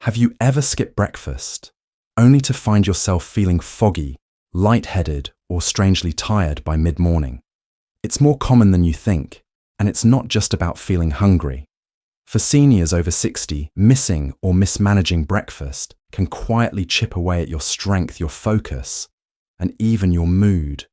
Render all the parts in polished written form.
Have you ever skipped breakfast, only to find yourself feeling foggy, lightheaded, or strangely tired by mid-morning? It's more common than you think, and it's not just about feeling hungry. For seniors over 60, missing or mismanaging breakfast can quietly chip away at your strength, your focus, and even your mood.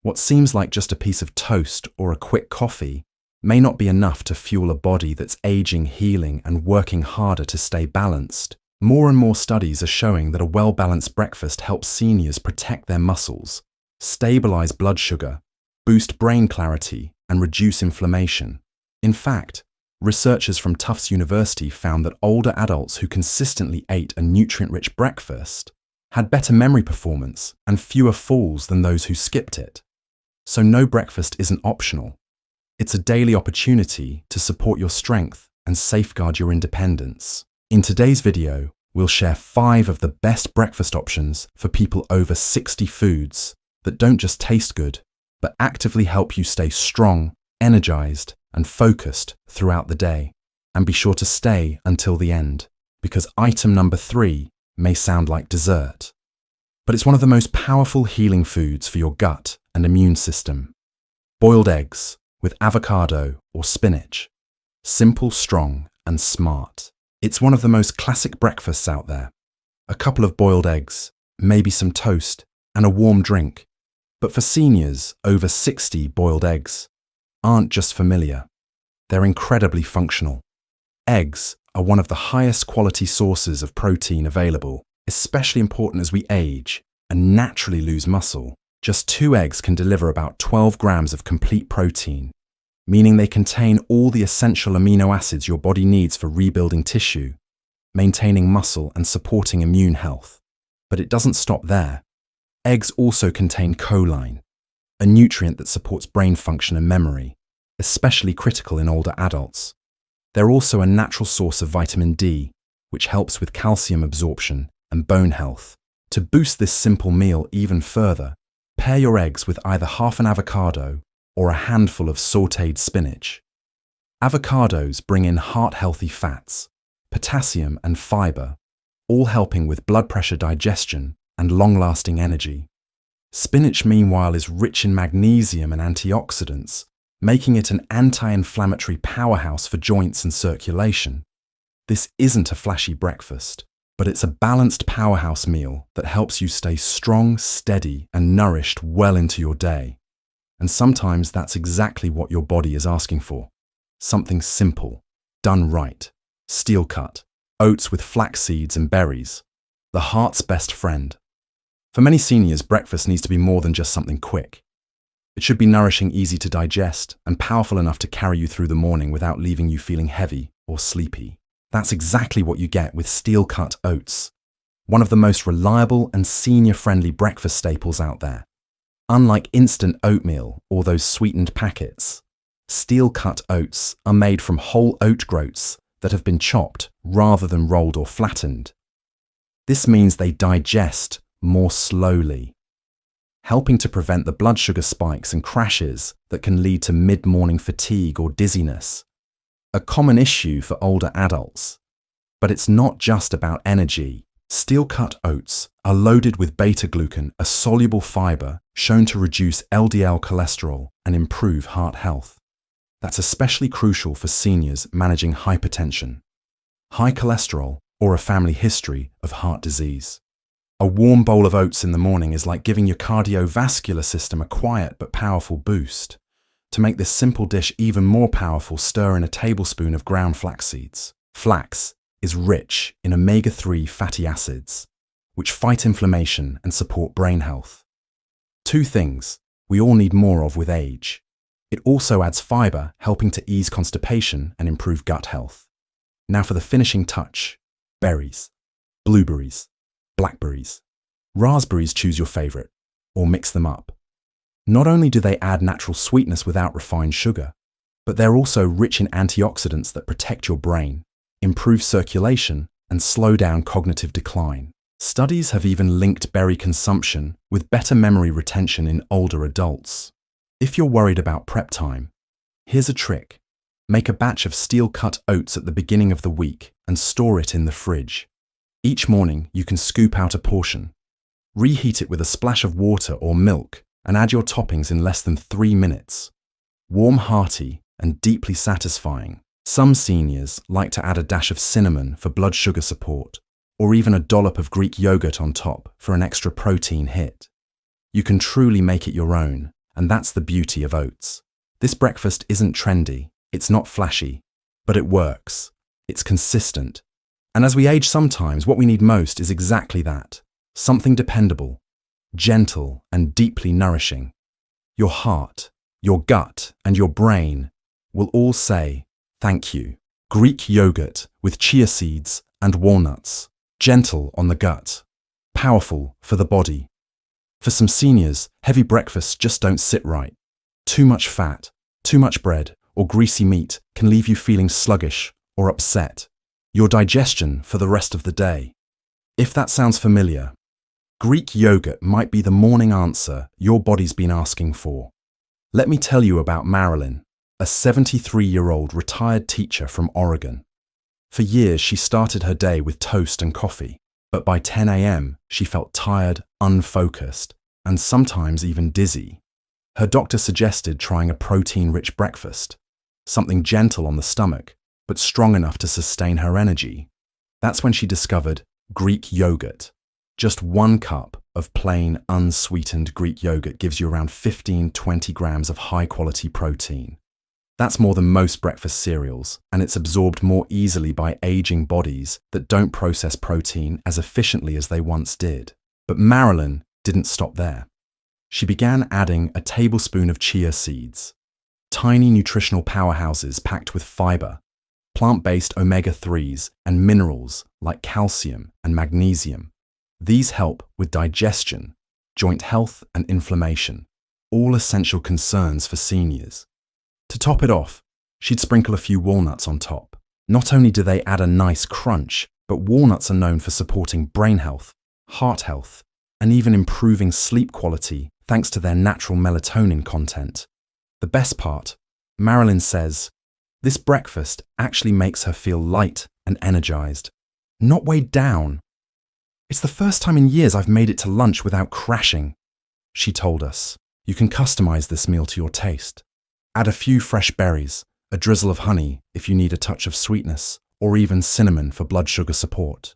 What seems like just a piece of toast or a quick coffee may not be enough to fuel a body that's aging, healing, and working harder to stay balanced. More and more studies are showing that a well-balanced breakfast helps seniors protect their muscles, stabilize blood sugar, boost brain clarity, and reduce inflammation. In fact, researchers from Tufts University found that older adults who consistently ate a nutrient-rich breakfast had better memory performance and fewer falls than those who skipped it. So no, breakfast isn't optional. It's a daily opportunity to support your strength and safeguard your independence. In today's video, we'll share 5 of the best breakfast options for people over 60 foods that don't just taste good, but actively help you stay strong, energized, and focused throughout the day. And be sure to stay until the end, because item number 3 may sound like dessert, but it's one of the most powerful healing foods for your gut and immune system. Boiled eggs with avocado or spinach. Simple, strong, and smart. It's one of the most classic breakfasts out there. A couple of boiled eggs, maybe some toast, and a warm drink. But for seniors over 60, boiled eggs aren't just familiar. They're incredibly functional. Eggs are one of the highest quality sources of protein available, especially important as we age and naturally lose muscle. Just 2 eggs can deliver about 12 grams of complete protein, meaning they contain all the essential amino acids your body needs for rebuilding tissue, maintaining muscle, and supporting immune health. But it doesn't stop there. Eggs also contain choline, a nutrient that supports brain function and memory, especially critical in older adults. They're also a natural source of vitamin D, which helps with calcium absorption and bone health. To boost this simple meal even further, pair your eggs with either half an avocado or a handful of sautéed spinach. Avocados bring in heart-healthy fats, potassium, and fiber, all helping with blood pressure, digestion, and long-lasting energy. Spinach, meanwhile, is rich in magnesium and antioxidants, making it an anti-inflammatory powerhouse for joints and circulation. This isn't a flashy breakfast, but it's a balanced powerhouse meal that helps you stay strong, steady, and nourished well into your day. And sometimes that's exactly what your body is asking for. Something simple, done right. Steel cut, oats with flax seeds and berries. The heart's best friend. For many seniors, breakfast needs to be more than just something quick. It should be nourishing, easy to digest, and powerful enough to carry you through the morning without leaving you feeling heavy or sleepy. That's exactly what you get with steel-cut oats, one of the most reliable and senior-friendly breakfast staples out there. Unlike instant oatmeal or those sweetened packets, steel-cut oats are made from whole oat groats that have been chopped rather than rolled or flattened. This means they digest more slowly, helping to prevent the blood sugar spikes and crashes that can lead to mid-morning fatigue or dizziness. A common issue for older adults. But it's not just about energy. Steel-cut oats are loaded with beta-glucan, a soluble fiber shown to reduce LDL cholesterol and improve heart health. That's especially crucial for seniors managing hypertension, high cholesterol, or a family history of heart disease. A warm bowl of oats in the morning is like giving your cardiovascular system a quiet but powerful boost. To make this simple dish even more powerful, stir in a tablespoon of ground flax seeds. Flax is rich in omega-3 fatty acids, which fight inflammation and support brain health. 2 things we all need more of with age. It also adds fiber, helping to ease constipation and improve gut health. Now for the finishing touch: berries, blueberries, blackberries, raspberries. Choose your favorite, or mix them up. Not only do they add natural sweetness without refined sugar, but they're also rich in antioxidants that protect your brain, improve circulation, and slow down cognitive decline. Studies have even linked berry consumption with better memory retention in older adults. If you're worried about prep time, here's a trick. Make a batch of steel-cut oats at the beginning of the week and store it in the fridge. Each morning, you can scoop out a portion, reheat it with a splash of water or milk, and add your toppings in less than 3 minutes. Warm, hearty, and deeply satisfying. Some seniors like to add a dash of cinnamon for blood sugar support, or even a dollop of Greek yogurt on top for an extra protein hit. You can truly make it your own, and that's the beauty of oats. This breakfast isn't trendy, it's not flashy, but it works. It's consistent. And as we age sometimes, what we need most is exactly that. Something dependable, gentle, and deeply nourishing. Your heart, your gut, and your brain will all say, thank you. Greek yogurt with chia seeds and walnuts. Gentle on the gut. Powerful for the body. For some seniors, heavy breakfasts just don't sit right. Too much fat, too much bread, or greasy meat can leave you feeling sluggish or upset. Your digestion for the rest of the day. If that sounds familiar, Greek yogurt might be the morning answer your body's been asking for. Let me tell you about Marilyn, a 73-year-old retired teacher from Oregon. For years, she started her day with toast and coffee, but by 10 a.m., she felt tired, unfocused, and sometimes even dizzy. Her doctor suggested trying a protein-rich breakfast, something gentle on the stomach, but strong enough to sustain her energy. That's when she discovered Greek yogurt. Just 1 cup of plain, unsweetened Greek yogurt gives you around 15-20 grams of high-quality protein. That's more than most breakfast cereals, and it's absorbed more easily by aging bodies that don't process protein as efficiently as they once did. But Marilyn didn't stop there. She began adding a tablespoon of chia seeds, tiny nutritional powerhouses packed with fiber, plant-based omega-3s, and minerals like calcium and magnesium. These help with digestion, joint health, and inflammation, all essential concerns for seniors. To top it off, she'd sprinkle a few walnuts on top. Not only do they add a nice crunch, but walnuts are known for supporting brain health, heart health, and even improving sleep quality thanks to their natural melatonin content. The best part, Marilyn says, this breakfast actually makes her feel light and energized, not weighed down. It's the first time in years I've made it to lunch without crashing, she told us. You can customize this meal to your taste. Add a few fresh berries, a drizzle of honey if you need a touch of sweetness, or even cinnamon for blood sugar support.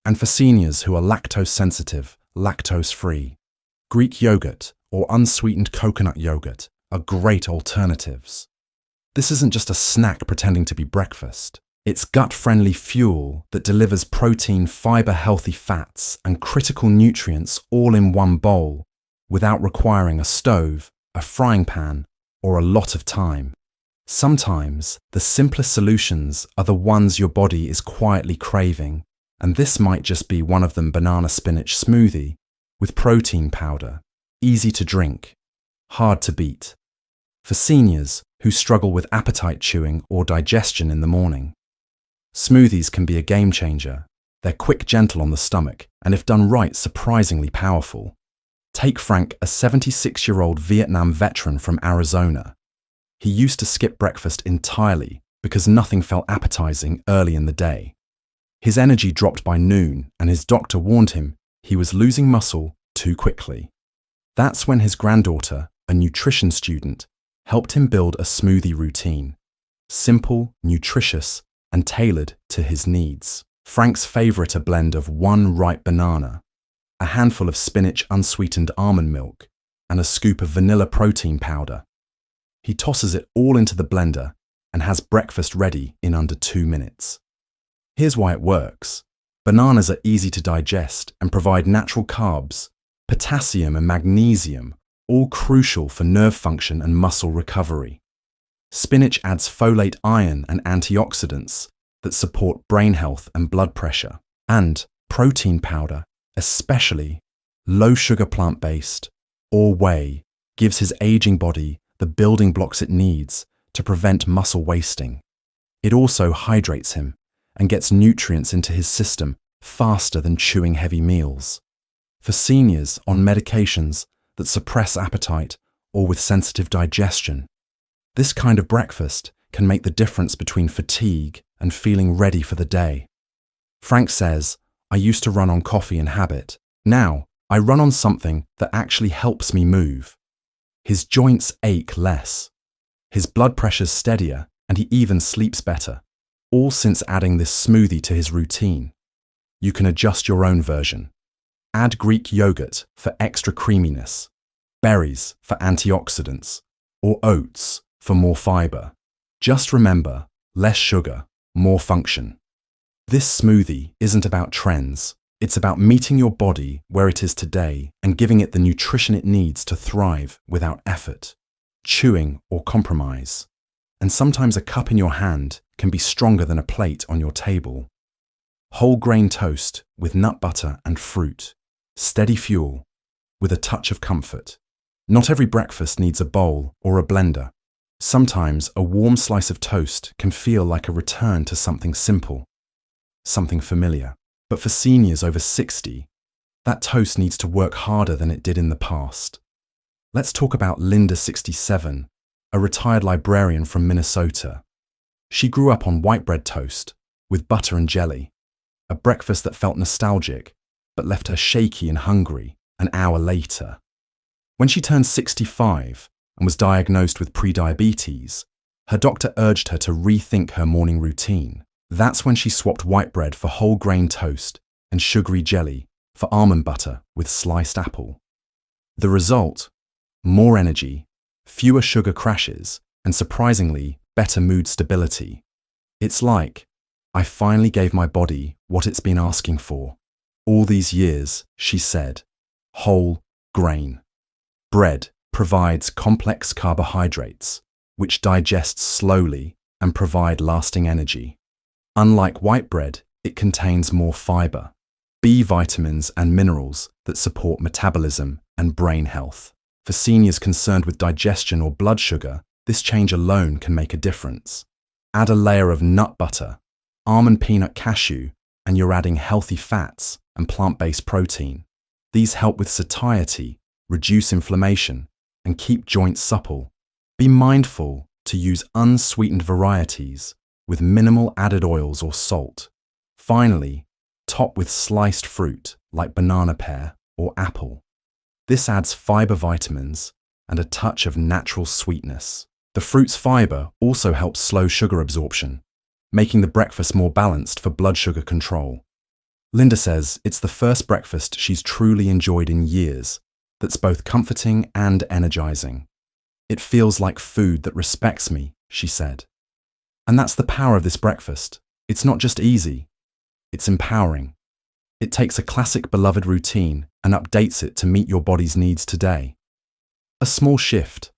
And for seniors who are lactose sensitive, lactose-free, Greek yogurt or unsweetened coconut yogurt are great alternatives. This isn't just a snack pretending to be breakfast. It's gut-friendly fuel that delivers protein, fiber, healthy fats, and critical nutrients all in one bowl without requiring a stove, a frying pan, or a lot of time. Sometimes, the simplest solutions are the ones your body is quietly craving, and this might just be one of them: banana spinach smoothie with protein powder, easy to drink, hard to beat. For seniors who struggle with appetite chewing or digestion in the morning, smoothies can be a game changer. They're quick, gentle on the stomach, and if done right, surprisingly powerful. Take Frank, a 76-year-old Vietnam veteran from Arizona. He used to skip breakfast entirely because nothing felt appetizing early in the day. His energy dropped by noon, and his doctor warned him he was losing muscle too quickly. That's when his granddaughter, a nutrition student, helped him build a smoothie routine. Simple, nutritious, and tailored to his needs. Frank's favorite: a blend of 1 ripe banana, a handful of spinach unsweetened almond milk, and a scoop of vanilla protein powder. He tosses it all into the blender and has breakfast ready in under 2 minutes. Here's why it works. Bananas are easy to digest and provide natural carbs, potassium and magnesium, all crucial for nerve function and muscle recovery. Spinach adds folate, iron, and antioxidants that support brain health and blood pressure. And protein powder, especially low-sugar plant-based or whey, gives his aging body the building blocks it needs to prevent muscle wasting. It also hydrates him and gets nutrients into his system faster than chewing heavy meals. For seniors on medications that suppress appetite or with sensitive digestion, this kind of breakfast can make the difference between fatigue and feeling ready for the day. Frank says, I used to run on coffee and habit. Now, I run on something that actually helps me move. His joints ache less. His blood pressure's steadier, and he even sleeps better. All since adding this smoothie to his routine. You can adjust your own version. Add Greek yogurt for extra creaminess, berries for antioxidants, or oats for more fiber. Just remember, less sugar, more function. This smoothie isn't about trends. It's about meeting your body where it is today and giving it the nutrition it needs to thrive without effort, chewing, or compromise. And sometimes a cup in your hand can be stronger than a plate on your table. Whole grain toast with nut butter and fruit. Steady fuel with a touch of comfort. Not every breakfast needs a bowl or a blender. Sometimes a warm slice of toast can feel like a return to something simple, something familiar. But for seniors over 60, that toast needs to work harder than it did in the past. Let's talk about Linda, 67, a retired librarian from Minnesota. She grew up on white bread toast with butter and jelly, a breakfast that felt nostalgic but left her shaky and hungry an hour later. When she turned 65 and was diagnosed with prediabetes, her doctor urged her to rethink her morning routine. That's when she swapped white bread for whole grain toast and sugary jelly for almond butter with sliced apple. The result? More energy, fewer sugar crashes, and surprisingly, better mood stability. It's like, I finally gave my body what it's been asking for. All these years, she said. Whole grain. Bread provides complex carbohydrates, which digest slowly and provide lasting energy. Unlike white bread, it contains more fiber, B vitamins and minerals that support metabolism and brain health. For seniors concerned with digestion or blood sugar, this change alone can make a difference. Add a layer of nut butter, almond peanut cashew, and you're adding healthy fats and plant-based protein. These help with satiety, reduce inflammation, and keep joints supple. Be mindful to use unsweetened varieties with minimal added oils or salt. Finally, top with sliced fruit like banana pear or apple. This adds fiber vitamins and a touch of natural sweetness. The fruit's fiber also helps slow sugar absorption, making the breakfast more balanced for blood sugar control. Linda says it's the first breakfast she's truly enjoyed in years that's both comforting and energizing. It feels like food that respects me, she said. And that's the power of this breakfast. It's not just easy, it's empowering. It takes a classic beloved routine and updates it to meet your body's needs today. A small shift,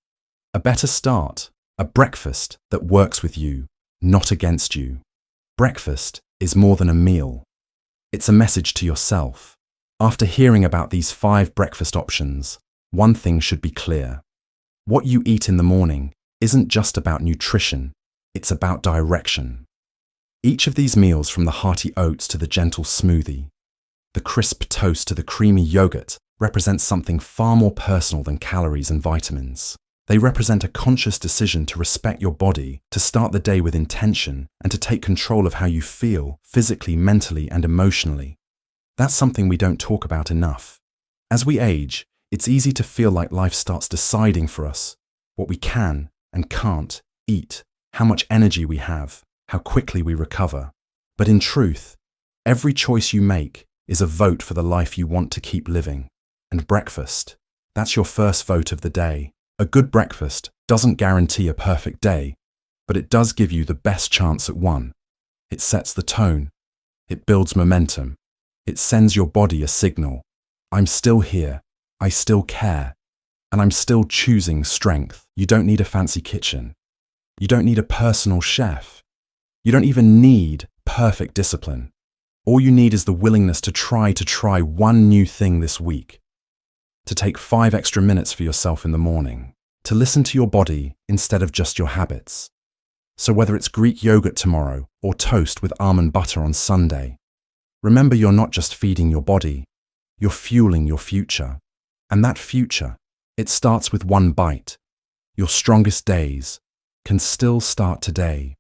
a better start, a breakfast that works with you, not against you. Breakfast is more than a meal. It's a message to yourself. After hearing about these 5 breakfast options, one thing should be clear. What you eat in the morning isn't just about nutrition, it's about direction. Each of these meals, from the hearty oats to the gentle smoothie, the crisp toast to the creamy yogurt, represents something far more personal than calories and vitamins. They represent a conscious decision to respect your body, to start the day with intention, and to take control of how you feel, physically, mentally, and emotionally. That's something we don't talk about enough. As we age, it's easy to feel like life starts deciding for us what we can and can't eat, how much energy we have, how quickly we recover. But in truth, every choice you make is a vote for the life you want to keep living. And breakfast, that's your first vote of the day. A good breakfast doesn't guarantee a perfect day, but it does give you the best chance at one. It sets the tone. It builds momentum. It sends your body a signal. I'm still here. I still care. And I'm still choosing strength. You don't need a fancy kitchen. You don't need a personal chef. You don't even need perfect discipline. All you need is the willingness to try one new thing this week. To take 5 extra minutes for yourself in the morning. To listen to your body instead of just your habits. So whether it's Greek yogurt tomorrow or toast with almond butter on Sunday, remember you're not just feeding your body, you're fueling your future. And that future, it starts with one bite. Your strongest days can still start today.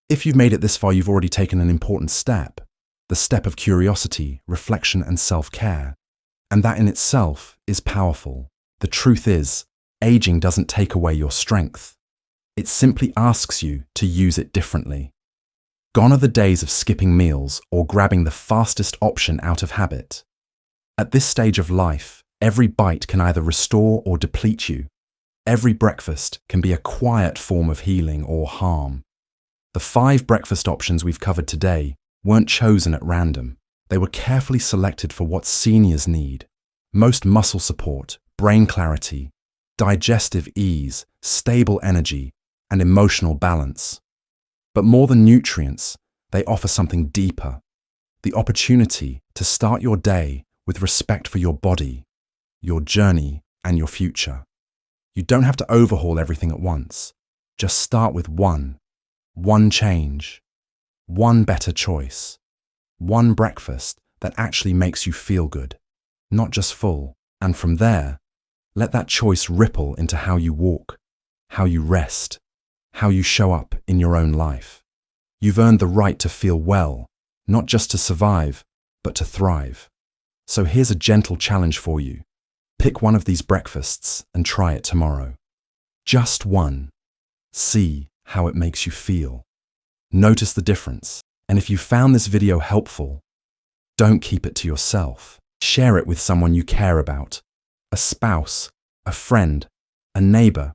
If you've made it this far, you've already taken an important step. the step of curiosity, reflection, and self-care. And that in itself is powerful. The truth is, aging doesn't take away your strength. It simply asks you to use it differently. Gone are the days of skipping meals or grabbing the fastest option out of habit. At this stage of life, every bite can either restore or deplete you. Every breakfast can be a quiet form of healing or harm. The 5 breakfast options we've covered today weren't chosen at random. They were carefully selected for what seniors need: most muscle support, brain clarity, digestive ease, stable energy, and emotional balance. But more than nutrients, they offer something deeper: the opportunity to start your day with respect for your body, your journey, and your future. You don't have to overhaul everything at once. Just start with one change, one better choice, one breakfast that actually makes you feel good, not just full. And from there, let that choice ripple into how you walk, how you rest, how you show up in your own life. You've earned the right to feel well, not just to survive, but to thrive. So here's a gentle challenge for you. Pick one of these breakfasts and try it tomorrow. Just one. See how it makes you feel. Notice the difference. And if you found this video helpful, don't keep it to yourself. Share it with someone you care about, a spouse, a friend, a neighbor,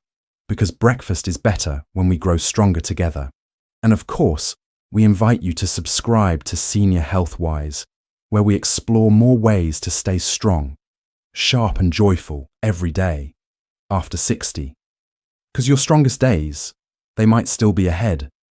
because breakfast is better when we grow stronger together. And of course, we invite you to subscribe to Senior Health Wise, where we explore more ways to stay strong, sharp and joyful every day after 60. Because your strongest days, they might still be ahead.